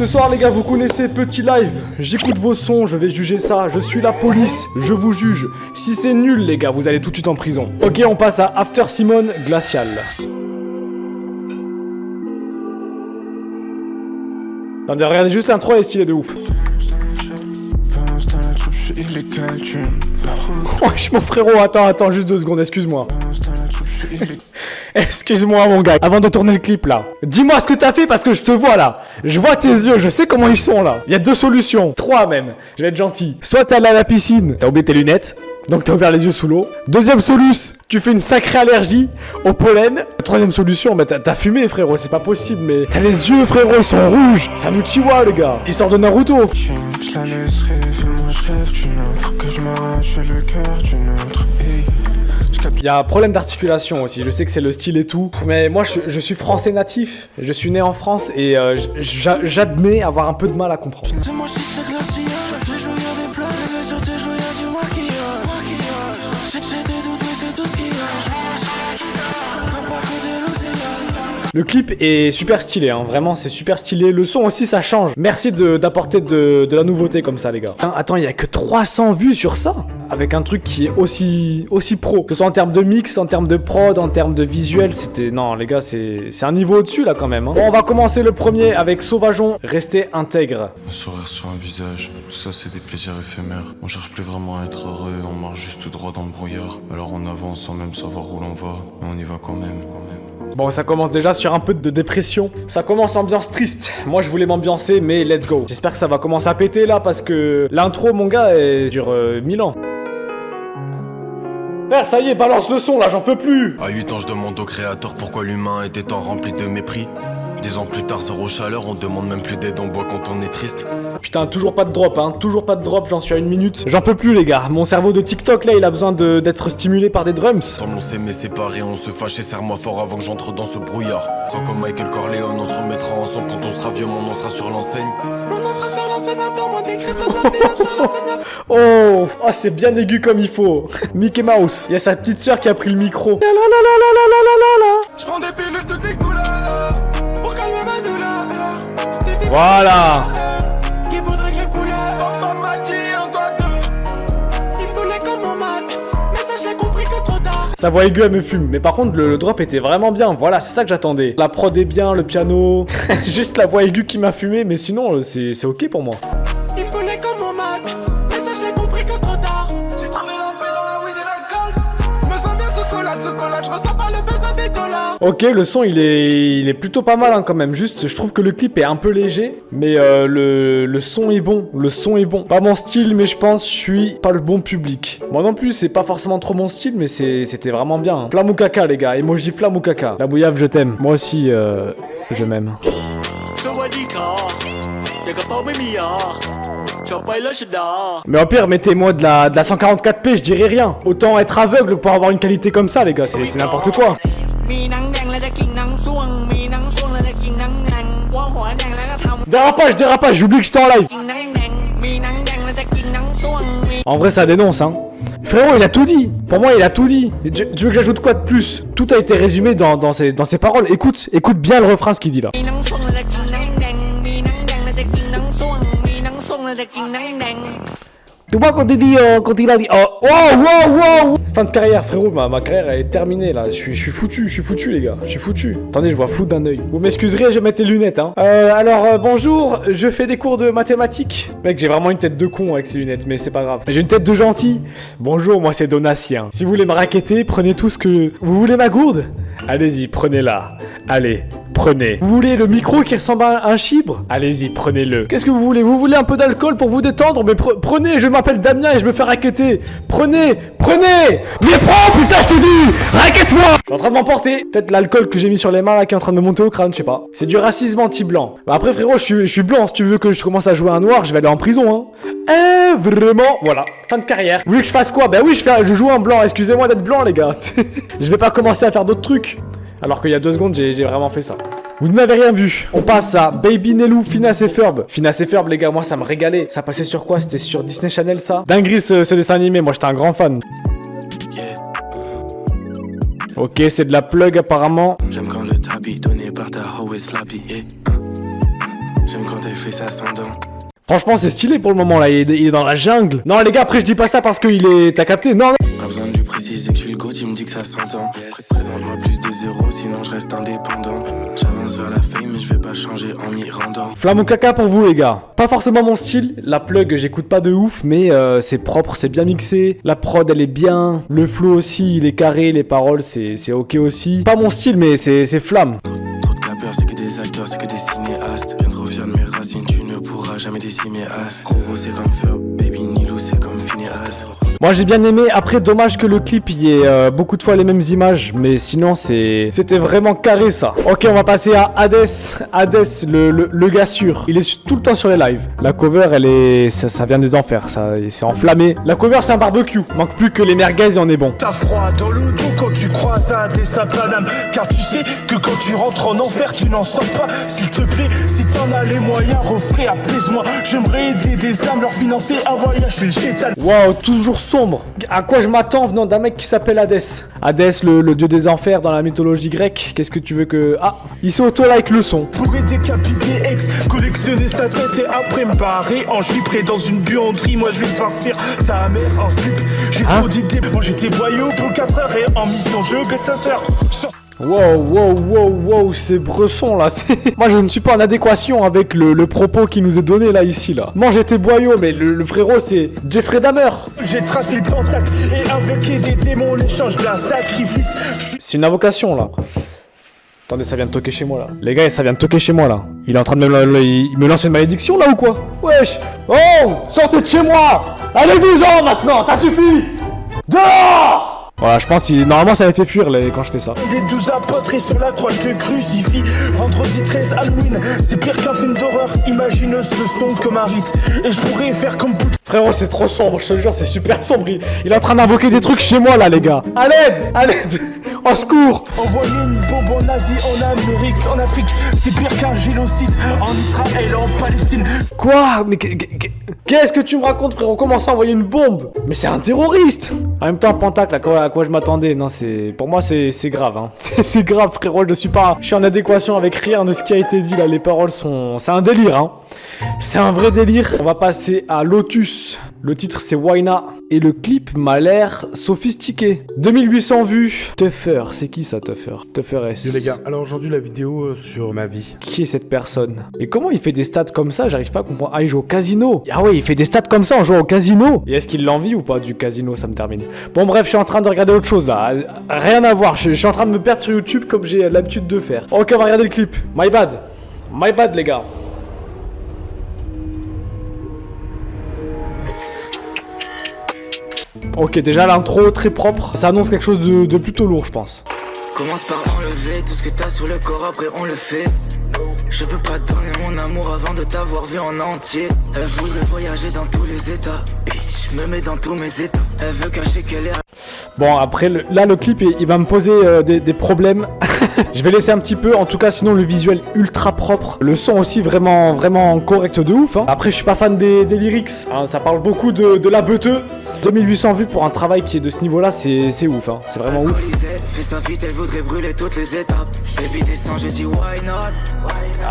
Ce soir les gars, vous connaissez Petit Live. J'écoute vos sons, je vais juger ça. Je suis la police, je vous juge. Si c'est nul les gars, vous allez tout de suite en prison. Ok, on passe à After Simone Glacial. Attendez, regardez juste l'intro, elle est stylée de ouf. Wesh mon frérot, attends, juste 2 secondes, excuse-moi. Excuse-moi mon gars, avant de tourner le clip là. Dis-moi ce que t'as fait parce que je te vois là. Je vois tes yeux, je sais comment ils sont là. Il y a 2 solutions, 3 même. Je vais être gentil. Soit t'es allé à la piscine, t'as oublié tes lunettes, donc t'as ouvert les yeux sous l'eau. Deuxième solution, tu fais une sacrée allergie au pollen. Troisième solution, bah t'as fumé frérot, c'est pas possible, mais t'as les yeux frérot, ils sont rouges. C'est un Uchiwa le gars, il sort de Naruto. Je la laisserai, fais-moi je rêve d'une autre. Que je m'arrache le cœur d'une autre. Il y a un problème d'articulation aussi, je sais que c'est le style et tout, mais moi je suis français natif, je suis né en France et j'admets avoir un peu de mal à comprendre. Dis-moi si c'est glacial, sur tes joues y'a des pleurs, mais sur tes joues y'a du maquillage. J'ai des doutes, mais c'est tout ce qu'il y a. Le clip est super stylé, hein. Vraiment c'est super stylé, le son aussi ça change. Merci d'apporter de la nouveauté comme ça les gars. Hein, attends, il y a que 300 vues sur ça, avec un truc qui est aussi pro. Que ce soit en termes de mix, en termes de prod, en termes de visuel, c'était... Non les gars, c'est un niveau au-dessus là quand même. Hein. Bon, on va commencer le premier avec Sauvageon, restez intègre. Un sourire sur un visage, tout ça c'est des plaisirs éphémères. On cherche plus vraiment à être heureux, on marche juste tout droit dans le brouillard. Alors on avance sans même savoir où l'on va, mais on y va quand même. Bon, ça commence déjà sur un peu de dépression. Ça commence ambiance triste. Moi, je voulais m'ambiancer, mais let's go. J'espère que ça va commencer à péter là, parce que l'intro, mon gars, elle dure 1000 ans. Père, ça y est, balance le son là, j'en peux plus. À 8 ans, je demande au créateur pourquoi l'humain était tant rempli de mépris. 10 ans plus tard, zéro chaleur, on demande même plus d'aide, on boit quand on est triste. Putain, toujours pas de drop, hein, toujours pas de drop, j'en suis à 1 minute. J'en peux plus les gars, mon cerveau de TikTok là, il a besoin d'être stimulé par des drums. Semble on s'aimer séparés, on se fâche et serre-moi fort avant que j'entre dans ce brouillard. Sans comme Michael Corleone, on se remettra ensemble quand on sera vieux, mon nom sera sur l'enseigne. Mon nom sera sur l'enseigne, attends-moi des cristaux de la vie sur l'enseigne. Oh, c'est bien aigu comme il faut. Mickey Mouse, il y a sa petite sœur qui a pris le micro. Je prends des pilules toutes les couleurs pour calmer ma douleur. Voilà. Qui voudrait que je coule? Papa m'a dit en toi deux. Il voulait comme mon mal, mais ça je l'ai compris que trop tard. Sa voix aiguë elle me fume, mais par contre le drop était vraiment bien, voilà c'est ça que j'attendais. La prod est bien, le piano, juste la voix aiguë qui m'a fumé, mais sinon c'est ok pour moi. Il voulait comme mon mal, mais ça je l'ai compris que trop tard. J'ai trouvé la paix dans la weed et l'alcool. Me sens bien chocolat, je ressens pas le besoin des dollars. Ok, le son il est plutôt pas mal hein, quand même, juste je trouve que le clip est un peu léger, mais le son est bon, Pas mon style, mais je pense je suis pas le bon public. Moi non plus, c'est pas forcément trop mon style, mais c'était vraiment bien. Hein. Flamme ou caca les gars, emoji flamme ou caca. La bouillave je t'aime, moi aussi je m'aime. Mais au pire, mettez-moi de la 144p, je dirais rien. Autant être aveugle pour avoir une qualité comme ça les gars, c'est n'importe quoi. Dérapage, j'oublie que j'étais en live. En vrai ça dénonce hein. Frérot il a tout dit, pour moi il a tout dit. Tu veux que j'ajoute quoi de plus? Tout a été résumé dans ses paroles. Écoute bien le refrain ce qu'il dit là. Tu vois quand il a dit oh wow. Fin de carrière frérot, ma carrière elle est terminée là, je suis foutu les gars, je suis foutu. Attendez, je vois flou d'un œil. Vous m'excuserez, je vais mettre les lunettes hein. Alors bonjour, je fais des cours de mathématiques. Mec, j'ai vraiment une tête de con avec ces lunettes, mais c'est pas grave. J'ai une tête de gentil. Bonjour, moi c'est Donatien. Si vous voulez me racketter, prenez tout ce que... Vous voulez ma gourde? Allez-y, prenez-la. Allez, prenez. Vous voulez le micro qui ressemble à un chibre? Allez-y, prenez-le. Qu'est-ce que vous voulez? Vous voulez un peu d'alcool pour vous détendre? Mais prenez, je m'appelle Damien et je me fais racketter. Prenez. Mais prends, putain, je te dis. Raquette-moi. Je suis en train de m'emporter. Peut-être l'alcool que j'ai mis sur les mains là qui est en train de me monter au crâne, je sais pas. C'est du racisme anti-blanc. Bah après frérot, je suis blanc. Si tu veux que je commence à jouer un noir, je vais aller en prison hein. Vraiment. Voilà, fin de carrière. Vous voulez que je fasse quoi? Bah oui, je joue un blanc. Excusez-moi d'être blanc les gars. Je vais pas commencer à faire d'autres trucs. Alors qu'il y a 2 secondes, j'ai vraiment fait ça. Vous ne m'avez rien vu. On passe à Baby Nelou, Phineas et Ferb. Phineas et Ferb, les gars, moi ça me régalait. Ça passait sur quoi? C'était sur Disney Channel ça? Dinguerie ce dessin animé, moi j'étais un grand fan. Ok, c'est de la plug apparemment. J'aime quand le tapis donné par ta hoe est slappy. J'aime quand t'es fait ça sans dents. Franchement, c'est stylé pour le moment là. Il est dans la jungle. Non, les gars, après, je dis pas ça parce qu'il est. T'as capté? Non, non. Pas besoin de lui préciser que je suis le GOAT, il me dit que ça s'entend. Présente-moi plus de zéro, sinon je reste indépendant. J'avance vers la fame, mais je vais pas changer en m'y rendant. Flamme ou caca pour vous, les gars. Pas forcément mon style. La plug, j'écoute pas de ouf, mais c'est propre, c'est bien mixé. La prod, elle est bien. Le flow aussi, il est carré. Les paroles, c'est ok aussi. Pas mon style, mais c'est flamme. Trop de capeurs, c'est que des acteurs, c'est que des cinéastes. Bien trop fier de mes racines, tu ne pourras jamais décimer mes as. Gros, c'est comme Fur, Baby Nilou, c'est comme Phineas. Moi j'ai bien aimé, après dommage que le clip y ait beaucoup de fois les mêmes images, mais sinon c'était vraiment carré ça. Ok, on va passer à Hades, le gars sûr, il est tout le temps sur les lives. La cover elle est, ça vient des enfers, c'est enflammé. La cover c'est un barbecue, manque plus que les merguez et on est bon. T'as froid dans le dos quand tu croises à des Paname. Car tu sais que quand tu rentres en enfer tu n'en sors pas. S'il te plaît, si t'en as les moyens, refrais, apaise-moi. J'aimerais aider des âmes, leur financer un voyage chez le chétan. Waouh, toujours sombre. À quoi je m'attends venant d'un mec qui s'appelle Hadès? Hadès, le dieu des enfers dans la mythologie grecque. Qu'est-ce que tu veux que... Ah, il s'est auto-like le son. Pourrais décapiter ex, collectionner sa tête et après me barrer en gipré dans une buanderie. Moi je vais te farcir ta mère en slip. J'ai trop d'idées, moi j'étais boyau pour 4 heures et en mission je baisse sa sœur. Wow, ces bressons là, moi je ne suis pas en adéquation avec le propos qui nous est donné là, ici là. Moi j'étais boyau, mais le frérot c'est Jeffrey Dahmer. J'ai tracé le pentacle et invoqué des démons, l'échange d'un sacrifice. C'est une invocation là. Attendez, ça vient de toquer chez moi là. Les gars, ça vient de toquer chez moi là. Il est en train de il me lance une malédiction là ou quoi? Wesh. Oh, sortez de chez moi. Allez-vous-en maintenant, ça suffit. Dehors. Voilà, je pense que normalement ça avait fait fuir quand je fais ça. Des 12 apôtres et sur la croix je te crucifie. Vendredi 13 Halloween, c'est pire qu'un film d'horreur. Imagine ce son comme un rite. Et je pourrais faire comme bout. Frérot, c'est trop sombre, je te jure, c'est super sombre. Il est en train d'invoquer des trucs chez moi là, les gars. À l'aide, au secours. Envoyer une bombe en Asie, en Amérique, en Afrique, c'est pire qu'un génocide. En Israël, en Palestine. Quoi? Mais qu'est-ce que tu me racontes, frérot? Comment ça envoyer une bombe? Mais c'est un terroriste. En même temps, Pentacle, à quoi je m'attendais? Non, pour moi, c'est grave, hein. C'est grave, frérot, je suis en adéquation avec rien de ce qui a été dit là. Les paroles c'est un délire, hein. C'est un vrai délire. On va passer à Lotus. Le titre c'est Wayna et le clip m'a l'air sophistiqué. 2800 vues. Tuffer, c'est qui ça, Tuffer? Tuffer S. Yo les gars, alors aujourd'hui la vidéo sur ma vie. Qui est cette personne? Et comment il fait des stats comme ça? J'arrive pas à comprendre. Ah, il joue au casino. Ah ouais, il fait des stats comme ça en jouant au casino. Et est-ce qu'il l'envie ou pas du casino? Ça me termine. Bon bref, je suis en train de regarder autre chose là. Rien à voir. Je suis en train de me perdre sur YouTube comme j'ai l'habitude de faire. Ok, on va regarder le clip. My bad les gars. Ok, déjà l'intro très propre, ça annonce quelque chose de plutôt lourd je pense. Commence par enlever tout ce que t'as sur le corps, après on le fait. Je veux pas te donner mon amour avant de t'avoir vu en entier. Elle voudrait voyager dans tous les états. Bitch, me met dans tous mes états. Elle veut cacher qu'elle est... Bon après là le clip il va me poser des problèmes. Je vais laisser un petit peu, en tout cas sinon le visuel ultra propre. Le son aussi vraiment correct de ouf hein. Après je suis pas fan des lyrics hein, ça parle beaucoup de la beuteux. 2800 vues pour un travail qui est de ce niveau là c'est ouf hein. C'est vraiment ouf. Fais ça vite, elle voudrait brûler toutes les étapes. Baby descend, je dis why not,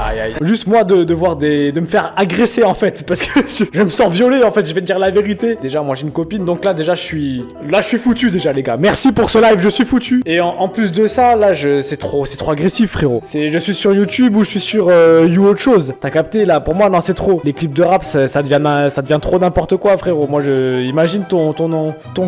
Aïe. Juste moi de voir de me faire agresser en fait. Parce que je me sens violé en fait, je vais te dire la vérité. Déjà moi j'ai une copine donc là déjà je suis foutu déjà les gars. Merci pour ce live, je suis foutu. Et en plus de ça là c'est trop agressif frérot. Je suis sur YouTube ou je suis sur You autre chose. T'as capté là? Pour moi non c'est trop. Les clips de rap ça devient trop n'importe quoi frérot. Moi imagine ton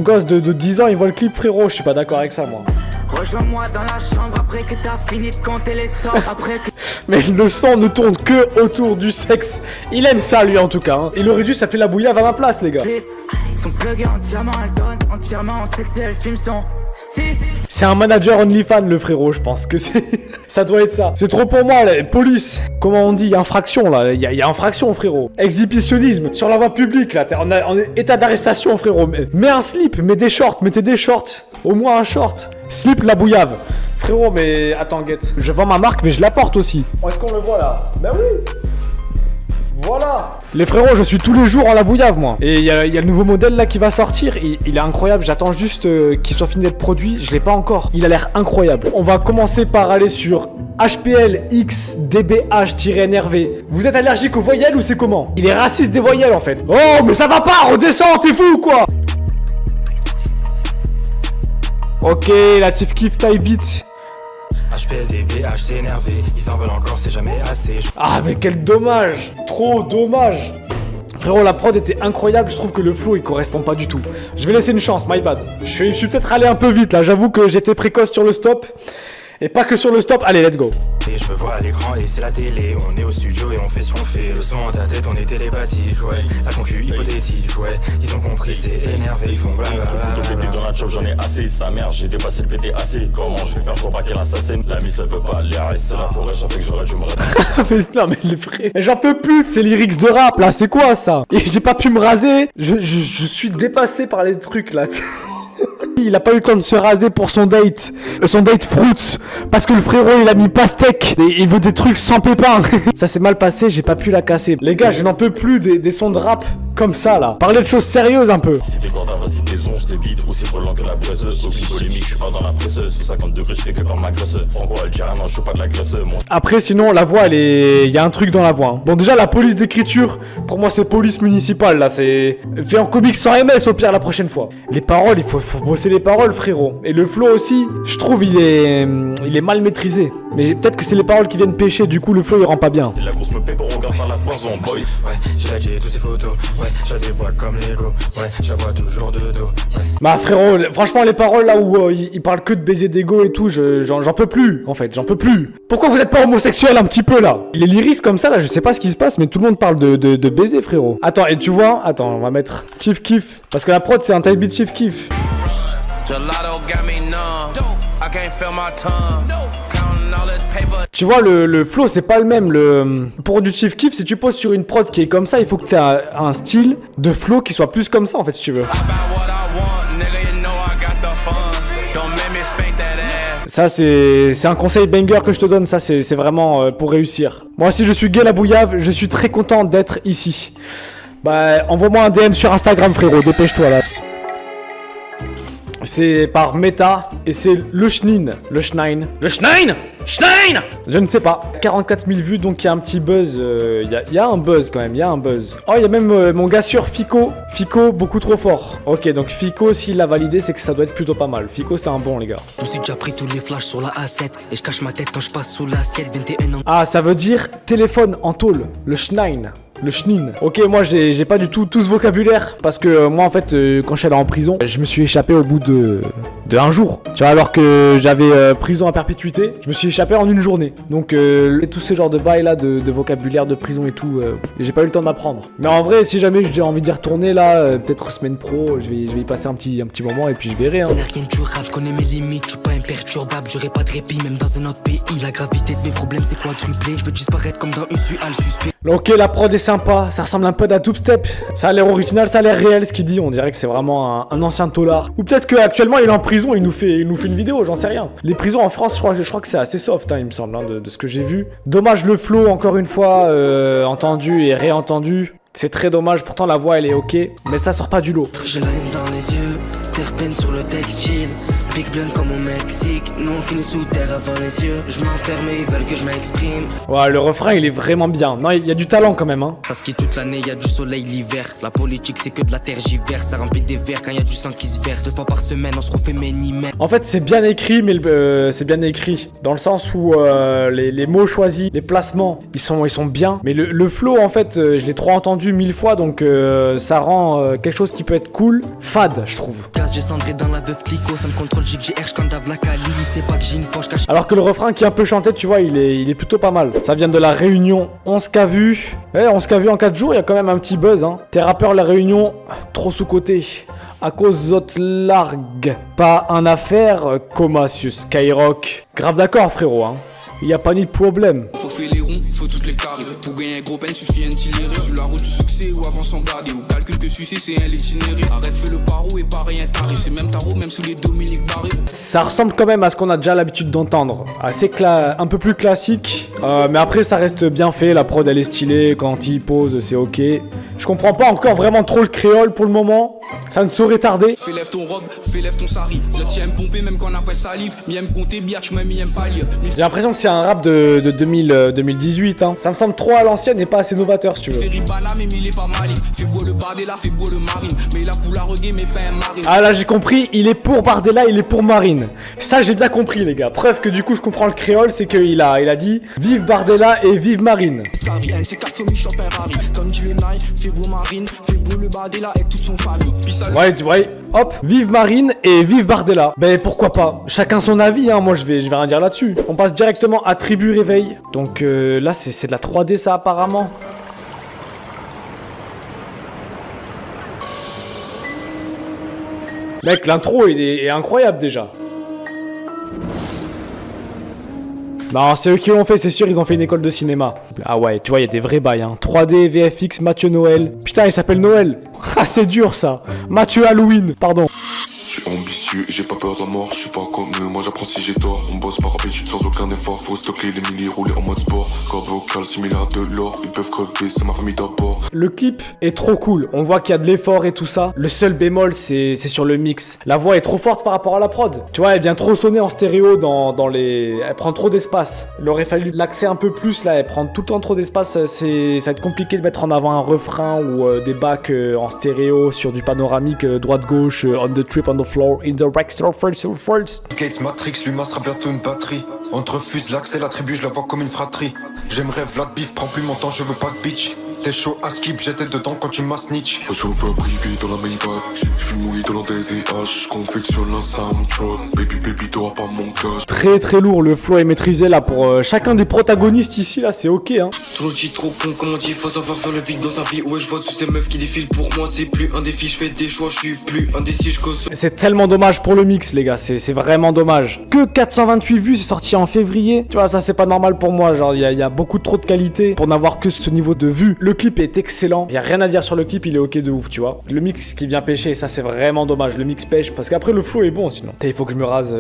gosse de 10 ans il voit le clip frérot. Je suis pas d'accord avec ça moi. Rejoins-moi dans la chambre après que t'as fini de compter les sorts. Après que... Mais le son ne tourne que autour du sexe. Il aime ça lui en tout cas hein. Il aurait dû s'appeler la bouillave à ma place les gars. Son plug entièrement, elle donne entièrement en sexe et elle filme son style. C'est un manager OnlyFans le frérot, je pense que c'est... ça doit être ça. C'est trop pour moi, là. Police. Comment on dit? Infraction là, il y a infraction frérot. Exhibitionnisme sur la voie publique là, on est état d'arrestation frérot. Mets un slip, mettez des shorts. Au moins un short. Slip la bouillave. Frérot mais attends guette. Je vends ma marque mais je la porte aussi. Est-ce qu'on le voit là? Bah oui. Voilà. Les frérots, je suis tous les jours en la bouillave, moi. Et il y a le nouveau modèle là qui va sortir. Il est incroyable. J'attends juste qu'il soit fini d'être produit. Je l'ai pas encore. Il a l'air incroyable. On va commencer par aller sur HPL X DBH-NRV. Vous êtes allergique aux voyelles ou c'est comment? Il est raciste des voyelles en fait. Oh, mais ça va pas. Redescends, t'es fou ou quoi? Ok, la Chief Keef taille beat. HPLDBH c'est énervé, ils en veulent encore, c'est jamais assez. Ah mais quel dommage. Trop dommage. Frérot, la prod était incroyable, je trouve que le flow il correspond pas du tout. Je vais laisser une chance, my bad. Je suis peut-être allé un peu vite là, j'avoue que j'étais précoce sur le stop. Et pas que sur le stop, allez let's go. Et je me vois à l'écran et c'est la télé, on est au studio et on fait ce qu'on fait. Le son dans ta tête, on est télépathique, ouais. La concu hypothétique, ouais. Ils ont compris, c'est énervé, ils font blablabla. Dans la job, j'en ai assez, sa mère, j'ai dépassé le PT assez. Comment je vais faire pour pas qu'elle assassine? La mise, elle veut pas les c'est la forêt, j'avais que j'aurais dû me rater. Mais non mais les frères, j'en peux plus de ces lyrics de rap là, c'est quoi ça? Et j'ai pas pu me raser, je suis dépassé par les trucs là. Il a pas eu le temps de se raser pour son date Fruits, parce que le frérot il a mis pastèque et il veut des trucs sans pépins. Ça s'est mal passé, j'ai pas pu la casser. Les gars, je n'en peux plus des sons de rap comme ça là. Parlez de choses sérieuses un peu. Si t'es corda, vas-y baison, je débite, aussi brûlant que la braise. Aucune polémique, je suis pas dans la presse. Sous 50 degrés, je fais que par ma graisse. Franco-algérien, non, je suis pas de la graisse. Après sinon la voix elle est... Il y a un truc dans la voix hein. Bon déjà la police d'écriture, pour moi c'est police municipale là, c'est... Fait en comics sans MS au pire la prochaine fois. Les paroles, il faut bosser les paroles frérot. Et le flow aussi, je trouve il est mal maîtrisé. Mais peut-être que c'est les paroles qui viennent pêcher, du coup le flow il rend pas bien. La grosse me paie pour regarder par la poison, boy. Ouais, j'ai liké tous ces photos, ouais, j'ai des boîtes comme Lego, ouais, j'avoue toujours de dos, ouais. Bah frérot, franchement les paroles là où il parle que de baiser d'ego et tout, j'en peux plus en fait, j'en peux plus. Pourquoi vous êtes pas homosexuel un petit peu là? Les lyrics comme ça là, je sais pas ce qui se passe, mais tout le monde parle de baiser frérot. Attends, et tu vois, attends, on va mettre Chief Keef, parce que la prod c'est un type beat Chief Keef. Tu vois, le flow c'est pas le même. Pour du Chief Keef, si tu poses sur une prod qui est comme ça, il faut que tu aies un style de flow qui soit plus comme ça en fait, si tu veux. Ça c'est un conseil banger que je te donne, ça c'est vraiment pour réussir. Moi si je suis gay la bouillave, je suis très content d'être ici. Bah envoie-moi un DM sur Instagram frérot, dépêche-toi là. C'est par Meta et c'est le Schnein. Le Schnein. Je ne sais pas. 44 000 vues, donc il y a un petit buzz. Il y a un buzz quand même, il y a un buzz. Oh, il y a même mon gars sur Fico. Fico, beaucoup trop fort. Ok, donc Fico, s'il l'a validé, c'est que ça doit être plutôt pas mal. Fico, c'est un bon, les gars. Je me suis déjà pris tous les flashs sur la A7 et je cache ma tête quand je passe sous l'assiette. 21 ans. Ah, ça veut dire téléphone en tôle. Le Schnein. Le Schnein. Ok, moi j'ai pas du tout ce vocabulaire parce que moi en fait quand je suis allé en prison, je me suis échappé au bout de un jour. Tu vois, alors que j'avais prison à perpétuité, je me suis échappé en une journée. Donc tous ces genres de bails là de vocabulaire de prison et tout, j'ai pas eu le temps d'apprendre. Mais en vrai, si jamais j'ai envie d'y retourner là, peut-être semaine pro, je vais y passer un petit moment et puis je verrai. Hein. On a rien de durable, je connais mes limites, je suis pas imperturbable, j'aurai pas de répit même dans un autre pays. La gravité de mes problèmes c'est quadruplé, je veux disparaître comme dans Usual suspect. Ok, la prod est sympa, ça ressemble un peu à dubstep. Ça a l'air original, ça a l'air réel ce qu'il dit. On dirait que c'est vraiment un ancien tolard. Ou peut-être qu'actuellement il est en prison, il nous fait une vidéo, j'en sais rien. Les prisons en France, je crois que c'est assez soft, hein, il me semble, hein, de ce que j'ai vu. Dommage le flow, encore une fois, entendu et réentendu. C'est très dommage, pourtant la voix elle est ok, mais ça sort pas du lot. J'ai la haine dans les yeux, terpène sur le textile. Big blend comme au Mexique, nous on finit sous terre avant les yeux. Je m'enferme et ils veulent que je m'exprime. Ouais, le refrain il est vraiment bien. Non, il y a du talent quand même, hein. Ça skie toute l'année, y a du soleil l'hiver. La politique c'est que de la tergiverse, ça remplit des verres quand y a du sang qui se verse. 2 fois par semaine, on se refait ménimètre. En fait, c'est bien écrit, mais c'est bien écrit dans le sens où les mots choisis, les placements, ils sont bien. Mais le flow, en fait, je l'ai trop entendu 1000 fois, donc ça rend quelque chose qui peut être cool, fade, je trouve. J'ai centré dans la veuve clico, ça me contrôle JGR, j'candave la Cali, c'est pas que j'ai une poche cachée. Alors que le refrain qui est un peu chanté, tu vois, il est plutôt pas mal. Ça vient de la Réunion, 11K vues. Ouais, 11K vues en 4 jours, il y a quand même un petit buzz, hein. Tes rappeurs, la Réunion, trop sous-côté. À cause d'autres largues, pas un affaire, coma sur Skyrock. Grave d'accord, frérot, hein. Y a pas ni de problème. Faut faire les ronds, Benny, faut toutes les carrés. Pour gagner un gros pen, suffit un itinéraire. Sur la route du succès ou avant sans garder. Ou calcul que succès, c'est un l'itinéraire. Arrête, fais le paro et pas rien taré. C'est même tarot, même sous les Dominique Barré. Ça ressemble quand même à ce qu'on a déjà l'habitude d'entendre. Assez un peu plus classique. Mais après, ça reste bien fait. La prod, elle est stylée. Quand il pose, c'est ok. Je comprends pas encore vraiment trop le créole pour le moment. Ça ne saurait tarder. Fais lève ton robe, fais lève ton sari. Je tiens à me pomper même quand on appelle salive. Mi aime compter, biatch, moi mi aime pas lire. J'ai l'impression que c'est un rap de 2018. Hein. Ça me semble trop à l'ancienne et pas assez novateur si tu veux. Ah là j'ai compris, il est pour Bardella, il est pour Marine. Ça j'ai bien compris les gars. Preuve que du coup je comprends le créole, c'est qu'il a dit vive Bardella et vive Marine. Ouais, tu vois, hop, vive Marine et vive Bardella. Ben pourquoi pas, chacun son avis, hein. Moi je vais rien dire là-dessus. On passe directement à Tribu Réveil. Donc là c'est de la 3D ça apparemment. Mec, l'intro est incroyable déjà. Non, c'est eux qui l'ont fait, c'est sûr, ils ont fait une école de cinéma. Ah ouais, tu vois, il y a des vrais bails, hein. 3D, VFX, Mathieu Noël. Putain, il s'appelle Noël. Ah, c'est dur, ça. Mathieu Halloween, pardon. Je suis ambitieux et j'ai pas peur de la mort, je suis pas comme eux, moi j'apprends si j'ai tort. On bosse par habitude sans aucun effort, faut stocker les millis, rouler en mode sport. Corde vocale similaire à de l'or, ils peuvent crever, c'est ma famille d'abord. Le clip est trop cool, on voit qu'il y a de l'effort et tout ça. Le seul bémol c'est sur le mix. La voix est trop forte par rapport à la prod. Tu vois, elle vient trop sonner en stéréo dans les... Elle prend trop d'espace. Il aurait fallu l'axer un peu plus là, elle prend tout le temps trop d'espace. Ça va être compliqué de mettre en avant un refrain ou des bacs en stéréo sur du panoramique droite-gauche, on the trip, on the floor, in the Rextor first. Gates Matrix, l'humain sera bientôt une batterie. Entre fuse, l'axe et la tribu, je la vois comme une fratrie. J'aimerais Vlad Beef, prends plus mon temps, je veux pas de bitch. T'es chaud à skip, j'étais dedans quand tu m'as snitch. Faut chauffeur privé dans la Maybach, j'fume mouillé dans l'Andaise et H, j'confectionne la soundtrack. Baby, t'auras pas mon cash. Très lourd, le flow est maîtrisé là pour chacun des protagonistes ici là, c'est ok hein. Trop dit, trop con, comment dit, faut savoir faire le vide dans sa vie. Ouais, je vois tous ces meufs qui défilent, pour moi c'est plus un défi, je fais des choix, je suis plus indécis, je cause. C'est tellement dommage pour le mix les gars, c'est vraiment dommage. Que 428 vues, c'est sorti en février. Tu vois, ça c'est pas normal pour moi, genre il y a beaucoup trop de qualité pour n'avoir que ce niveau de vues. Le clip est excellent. Il y a rien à dire sur le clip, il est ok de ouf, tu vois. Le mix qui vient pêcher, ça c'est vraiment dommage. Le mix pêche parce qu'après le flow est bon sinon. Il faut que je me rase.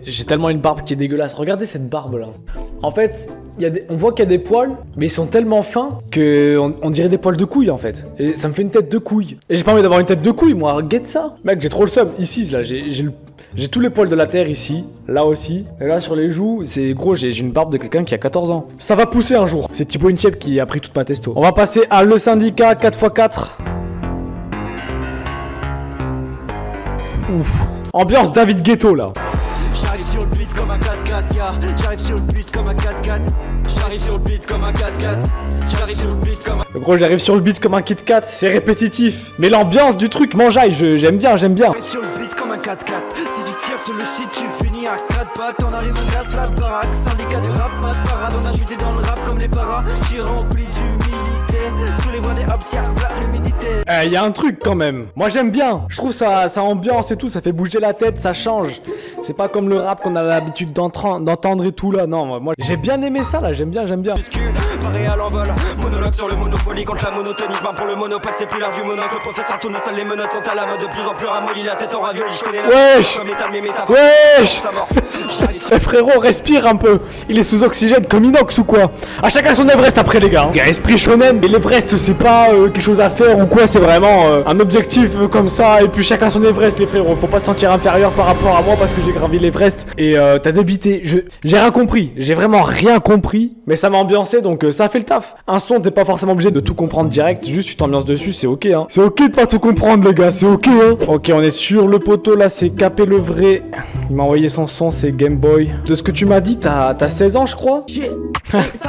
J'ai tellement une barbe qui est dégueulasse. Regardez cette barbe là. En fait, on voit qu'il y a des poils, mais ils sont tellement fins que on dirait des poils de couilles en fait. Et ça me fait une tête de couille. Et j'ai pas envie d'avoir une tête de couille, moi. Get ça, mec. J'ai trop le seum. Ici, là, j'ai tous les poils de la terre ici, là aussi, et là sur les joues, c'est gros, j'ai une barbe de quelqu'un qui a 14 ans. Ça va pousser un jour. C'est Thibaut Inchep qui a pris toute ma testo. On va passer à Le Syndicat 4x4. Ouf. Ambiance David Guetto là. J'arrive sur le beat comme un 4x4, yeah. J'arrive sur le beat comme un 4x4. J'arrive sur le beat comme un 4x4. J'arrive sur le beat comme un... Gros, j'arrive sur le beat comme un Kit Kat, c'est répétitif. Mais l'ambiance du truc m'enjaille, j'aime bien. J'arrive sur le beat comme un 4x4. Si tu tires sur le shit, tu finis à 4 pattes. On arrive, on casse la baraque. Syndicat de rap, pas de parade. On a jeté dans le rap comme les paras. J'suis rempli d'humilité. Sous les bras des hops, y'a l'humidité. Y a un truc quand même. Moi j'aime bien. Je trouve ça ambiance et tout, ça fait bouger la tête, ça change. C'est pas comme le rap qu'on a l'habitude d'entendre et tout là. Non, moi j'ai bien aimé ça là, j'aime bien. Pareil à l'envol, monologue sur le Monopoly contre la monotonie. Je pour le monopole, c'est plus l'art du monocle. Le professeur tourne seul, les menottes sont à la mode. De plus en plus ramolli, la tête en ravioli. Je connais la wesh comme l'état de mes métaphores. Wesh Eh frérot, respire un peu. Il est sous oxygène comme inox ou quoi? À chacun son Everest après les gars. Esprit shonen, mais l'Everest c'est pas quelque chose à faire ou quoi, c'est vraiment un objectif comme ça. Et puis chacun son Everest les frérots. Faut pas se sentir inférieur par rapport à moi parce que j'ai gravi l'Everest. Et t'as débité. J'ai rien compris. J'ai vraiment rien compris. Mais ça m'a ambiancé donc ça a fait le taf. Un son, t'es pas forcément obligé de tout comprendre direct. Juste tu t'ambiances dessus, c'est ok hein. C'est ok de pas tout comprendre les gars, c'est ok hein. Ok, on est sur le poteau là, c'est Capé le vrai. Il m'a envoyé son son, c'est Game Boy. De ce que tu m'as dit, t'as 16 ans je crois.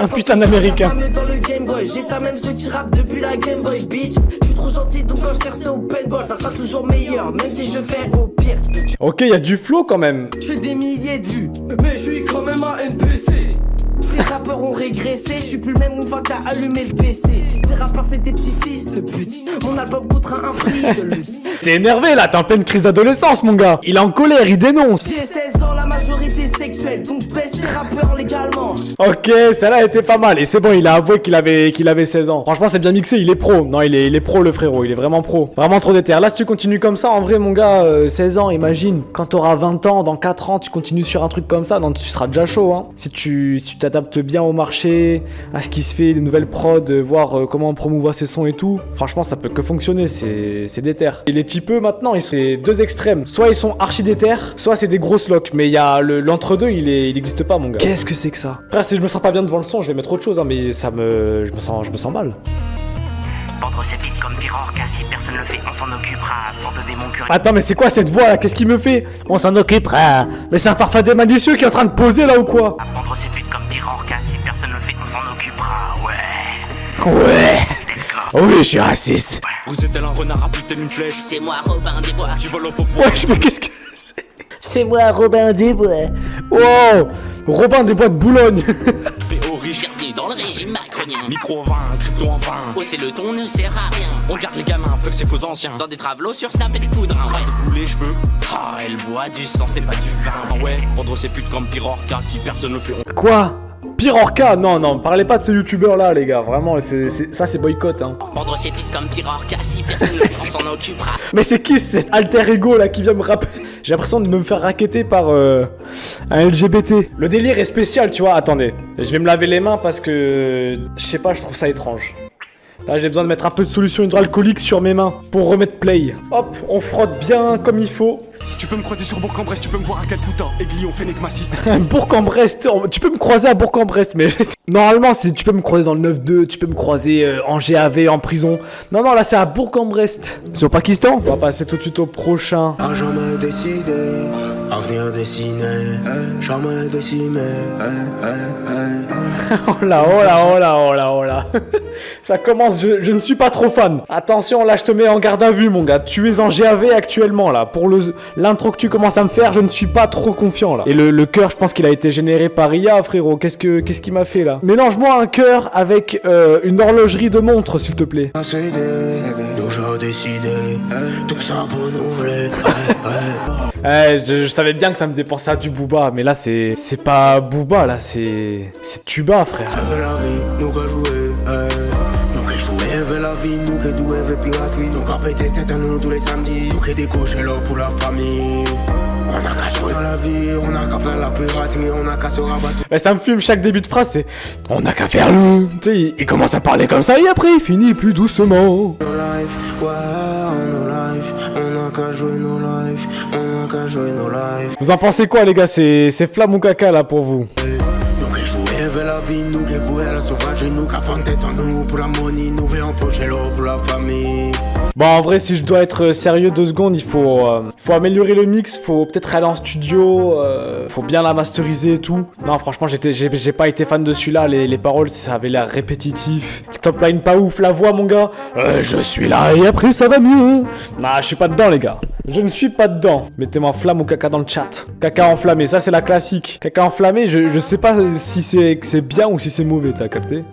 Un putain d'américain. J'ai même ce petit rap depuis la Game Boy bitch. Je suis trop gentil donc quand je perce au paintball ça sera toujours meilleur même si je fais au pire. Ok, y a du flow quand même. Je fais des milliers de vues mais je suis quand même un NPC. Tes rappeurs ont régressé, je suis plus le même une fois que t'as allumé le PC. Tes rappeurs rappeurs c'est des petits fils de pute. Mon album coûtera un prix de luxe. T'es énervé là, t'es en pleine crise d'adolescence mon gars. Il est en colère, il dénonce. J'ai 16 ans, la majorité sexuelle, donc je baisse les rappeurs légalement. Ok, celle-là était pas mal. Et c'est bon, il a avoué qu'il avait 16 ans. Franchement, c'est bien mixé, il est pro. Non, il est pro le frérot, il est vraiment pro. Vraiment trop déter. Là, si tu continues comme ça, en vrai, mon gars, 16 ans, imagine. Quand t'auras 20 ans, dans 4 ans, tu continues sur un truc comme ça, non, tu seras déjà chaud, hein. Si tu t'adaptes bien au marché, à ce qui se fait, les nouvelles prods, voir comment on promouvoit ses sons et tout, franchement, ça peut que fonctionner, c'est déter. Et les typeux, maintenant, ils sont deux extrêmes. Soit ils sont archi déter, soit c'est des grosses locks. Mais il y a l'entre-deux, il existe pas, mon gars. Qu'est-ce que c'est que ça? Après, si je me sens pas bien devant le son, je vais mettre autre chose, hein, mais je me sens mal. Vendre ses vides comme Pirorca, si personne le fait, on s'en occupera. Pour donner mon cœur. Attends, mais c'est quoi cette voix là? Qu'est-ce qu'il me fait? On s'en occupera. Mais c'est un farfadet malicieux qui est en train de poser là ou quoi? Vendre ses vides comme Pirorca, si personne le fait, on s'en occupera. Ouais. Ouais. Oui, je suis raciste. Vous êtes tel un renard rapide tel une flèche. C'est moi, Robin des Bois. Tu voles au pauvre. Ouais, mais qu'est-ce que c'est? C'est moi, Robin des Bois. Wow, Robin des Bois de Boulogne. Bienvenue dans le régime macronien. Micro en vain, crypto en vain. Hausser le ton ne sert à rien. On garde les gamins, fuck ces faux anciens. Dans des travelots sur Snap et du poudre. Ouais. Vous les cheveux. Ah, elle boit du sang, c'était pas du vin. Ouais, vendre ses putes comme Pirorca, si personne le fait. Quoi? Pirorca? Non, parlez pas de ce youtubeur là, les gars. Vraiment, ça c'est boycott, hein. Vendre ses pites comme Pirorca, si personne le fait, on s'en occupera. Mais c'est qui cet alter ego là qui vient me rappeler? J'ai l'impression de me faire racketter par un LGBT. Le délire est spécial, tu vois. Attendez, je vais me laver les mains parce que je sais pas, je trouve ça étrange. Là, j'ai besoin de mettre un peu de solution hydroalcoolique sur mes mains pour remettre play. Hop, on frotte bien comme il faut. Tu peux me croiser sur Bourg-en-Bresse, tu peux me voir à Calcutta. Aiguillon, Fennec-Massiste. Bourg-en-Bresse, tu peux me croiser à Bourg-en-Bresse, mais normalement, tu peux me croiser dans le 9-2, tu peux me croiser en GAV, en prison. Non, là, c'est à Bourg-en-Bresse. C'est au Pakistan. On va passer tout de suite au prochain. Jamais décidé, avenir dessiné, jamais décimé. Oh là. Ça commence, je ne suis pas trop fan. Attention, là, je te mets en garde à vue, mon gars. Tu es en GAV actuellement, là. Pour l'intro que tu commences à me faire, je ne suis pas trop confiant, là. Et le cœur, je pense qu'il a été généré par IA, frérot. Qu'est-ce qu'il m'a fait, là? Mélange-moi un cœur avec une horlogerie de montre, s'il te plaît. Toujours décidé, tout ça pour renouveler. Je savais bien que ça me faisait penser à du Booba, mais là, c'est pas Booba, là, c'est Tuba, frère. La vie, nous qu'à jouer, nous qu'à jouer, la vie, nous qu'à douer, piraterie. Nous qu'à péter tête à nous tous les samedis, nous qu'à décocher l'eau pour la famille. On a qu'à jouer dans la vie, on a qu'à faire la piraterie, on a qu'à se rabattre. Bah, ça me fume chaque début de phrase, c'est on a qu'à faire le. Tu sais, il commence à parler comme ça et après il finit plus doucement. On a qu'à jouer nos lives, on a qu'à jouer nos lives. Vous en pensez quoi, les gars? C'est flamme ou caca là pour vous? Nous qui jouer avec la vie, nous qui vouer la sauvage, nous qui font tête en nous pour la money, nous qui empocher l'eau pour la famille. Bon, en vrai, si je dois être sérieux 2 secondes, il faut améliorer le mix, faut peut-être aller en studio, faut bien la masteriser et tout. Non, franchement, j'ai pas été fan de celui-là, les paroles, ça avait l'air répétitif. Le top line pas ouf, la voix, mon gars, je suis là et après ça va mieux. Nah, je suis pas dedans, les gars. Je ne suis pas dedans. Mettez-moi flamme ou caca dans le chat. Caca enflammé, ça c'est la classique. Caca enflammé, je sais pas si c'est bien ou si c'est mauvais, t'as capté?